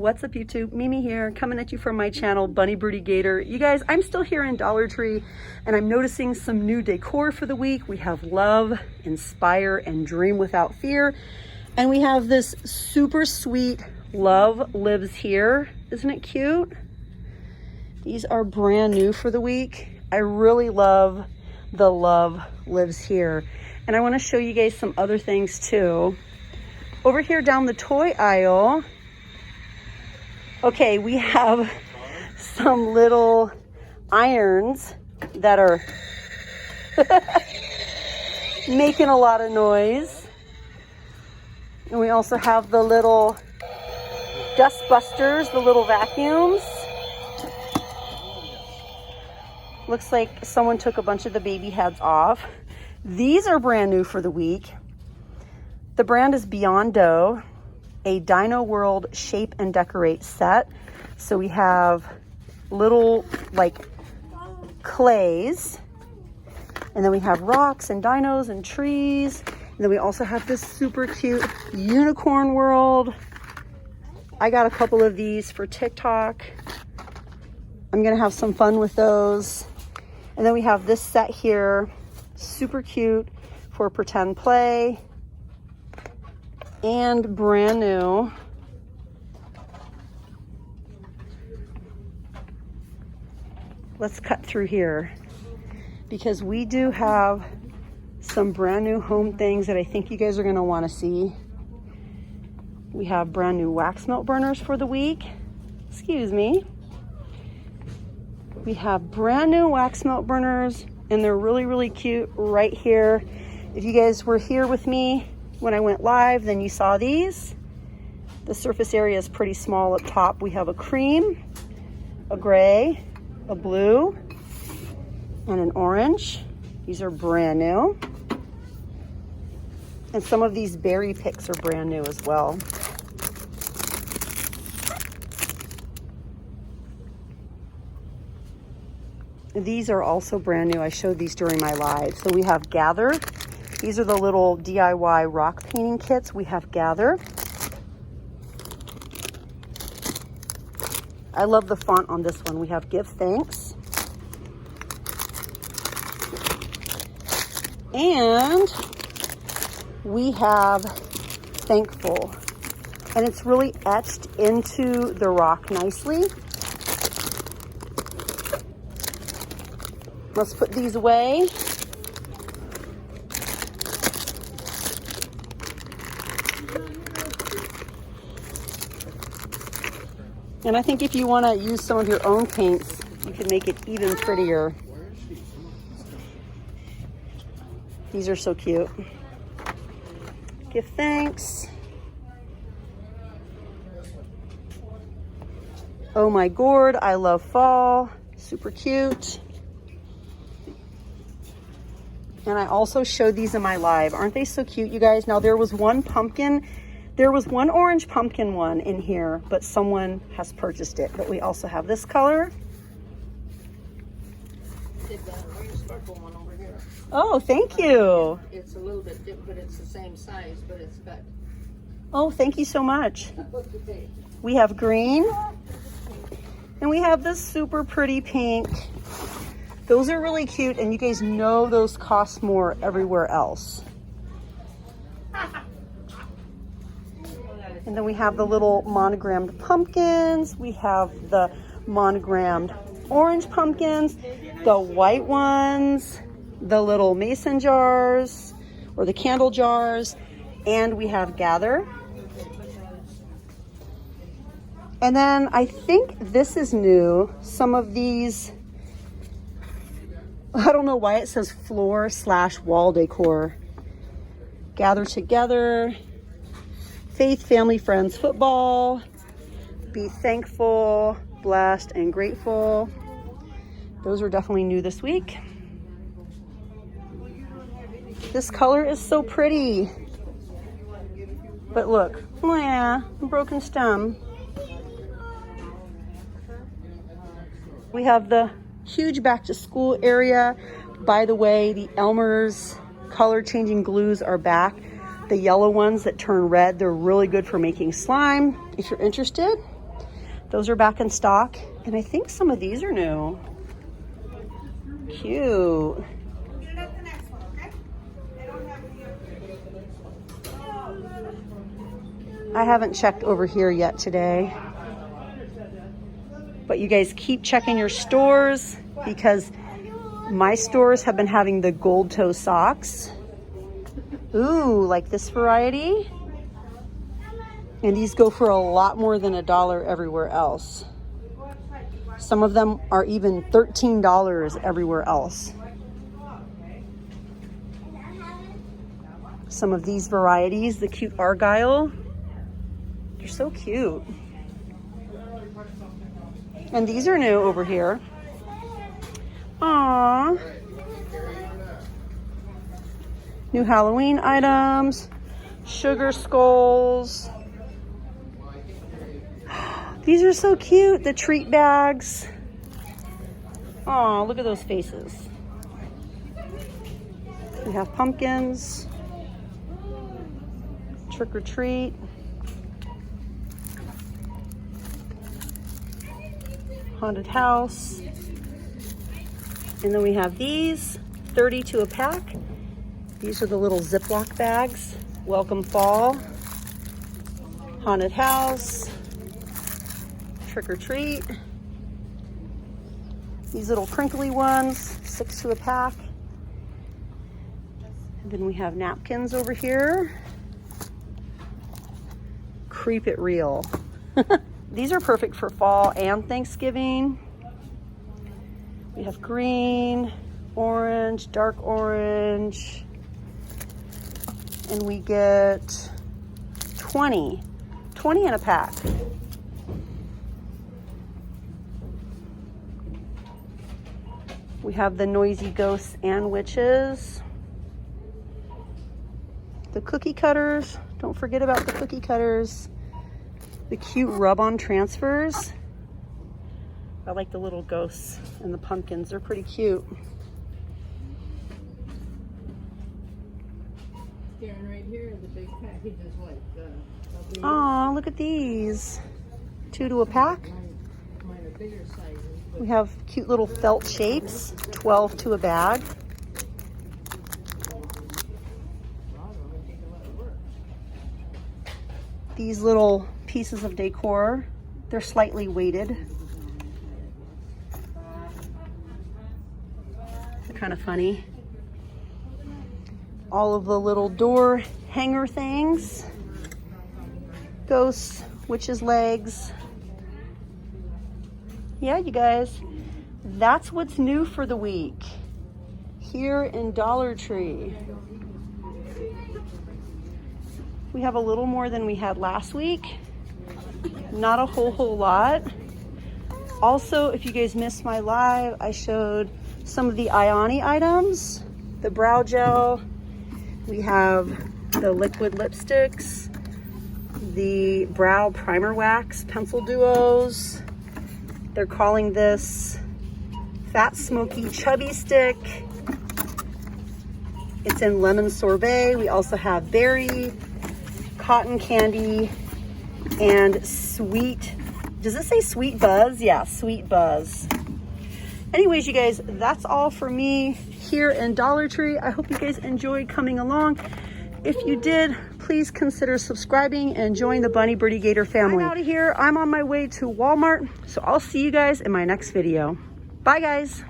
What's up YouTube? Mimi here, coming at you from my channel, Bunny Birdy Gator. You guys, I'm still here in Dollar Tree and I'm noticing some new decor for the week. We have love, inspire, and dream without fear. And we have this super sweet Love Lives Here. Isn't it cute? These are brand new for the week. I really love the Love Lives Here. And I want to show you guys some other things too. Over here down the toy aisle, okay, we have some little irons that are making a lot of noise. And we also have the little dust busters, the little vacuums. Looks like someone took a bunch of the baby heads off. These are brand new for the week. The brand is Beyond Dough, a Dino World Shape and Decorate set. So we have little like clays, and then we have rocks and dinos and trees. And then we also have this super cute unicorn world. I got a couple of these for TikTok. I'm gonna have some fun with those. And then we have this set here, super cute for pretend play. And brand new. Let's cut through here because we do have some brand new home things that I think you guys are going to want to see. We have brand new wax melt burners for the week. Excuse me. We have brand new wax melt burners and they're really, really cute right here. If you guys were here with me when I went live, then you saw these. The surface area is pretty small up top. We have a cream, a gray, a blue, and an orange. These are brand new. And some of these berry picks are brand new as well. These are also brand new. I showed these during my live. So we have Gather. These are the little DIY rock painting kits. We have Gather. I love the font on this one. We have Give Thanks. And we have Thankful. And it's really etched into the rock nicely. Let's put these away. And I think if you want to use some of your own paints, you can make it even prettier. These are so cute. Give Thanks. Oh my gourd, I love fall. Super cute. And I also showed these in my live. Aren't they so cute, you guys? Now there was one pumpkin. There was one orange pumpkin one in here, but someone has purchased it. But we also have this color. Did that orange sparkle one over here. Oh, thank you. It's a little bit different, but it's the same size, but it's got. Oh, thank you so much. We have green. And we have this super pretty pink. Those are really cute, and you guys know those cost more everywhere else. And then we have the little monogrammed pumpkins. We have the monogrammed orange pumpkins, the white ones, the little mason jars or the candle jars, and we have Gather. And then I think this is new. Some of these, I don't know why it says floor/wall decor. Gather Together. Faith, Family, Friends, Football, Be Thankful, Blessed, and Grateful. Those are definitely new this week. This color is so pretty. But look, oh yeah, broken stem. We have the huge back to school area. By the way, the Elmer's color changing glues are back. The yellow ones that turn red, they're really good for making slime. If you're interested, Those are back in stock. And I think some of these are new. Cute. I haven't checked over here yet today. But you guys keep checking your stores because my stores have been having the gold toe socks. Ooh, like this variety. And these go for a lot more than $1 everywhere else. Some of them are even $13 everywhere else. Some of these varieties, the cute Argyle, they're so cute. And these are new over here. Aww. New Halloween items, sugar skulls. These are so cute, the treat bags. Aw, look at those faces. We have pumpkins, trick or treat. Haunted house. And then we have these, 32 a pack. These are the little Ziploc bags. Welcome fall. Haunted house. Trick or treat. These little crinkly ones, 6 to a pack. And then we have napkins over here. Creep it real. These are perfect for fall and Thanksgiving. We have green, orange, dark orange. And we get 20 in a pack. We have the noisy ghosts and witches. The cookie cutters, don't forget about the cookie cutters. The cute rub-on transfers. I like the little ghosts and the pumpkins, they're pretty cute. Karen, right here, the big packages like Aw, look at these. 2 to a pack. mine are bigger sizes. We have cute little felt shapes, 12 to a bag. These little pieces of decor, they're slightly weighted. They're kind of funny. All of the little door hanger things. Ghosts, witches' legs. Yeah, you guys, that's what's new for the week here in Dollar Tree. We have a little more than we had last week. Not a whole lot. Also, if you guys missed my live, I showed some of the Ioni items. The brow gel. We have the liquid lipsticks. The brow primer wax pencil duos. They're calling this Fat Smoky Chubby Stick. It's in lemon sorbet. We also have berry, cotton candy, and sweet. Does it say sweet buzz? Yeah, sweet buzz. Anyways, you guys, that's all for me here in Dollar Tree. I hope you guys enjoyed coming along. If you did, please consider subscribing and join the Bunny Birdie Gator family. I'm out of here. I'm on my way to Walmart, so I'll see you guys in my next video. Bye, guys.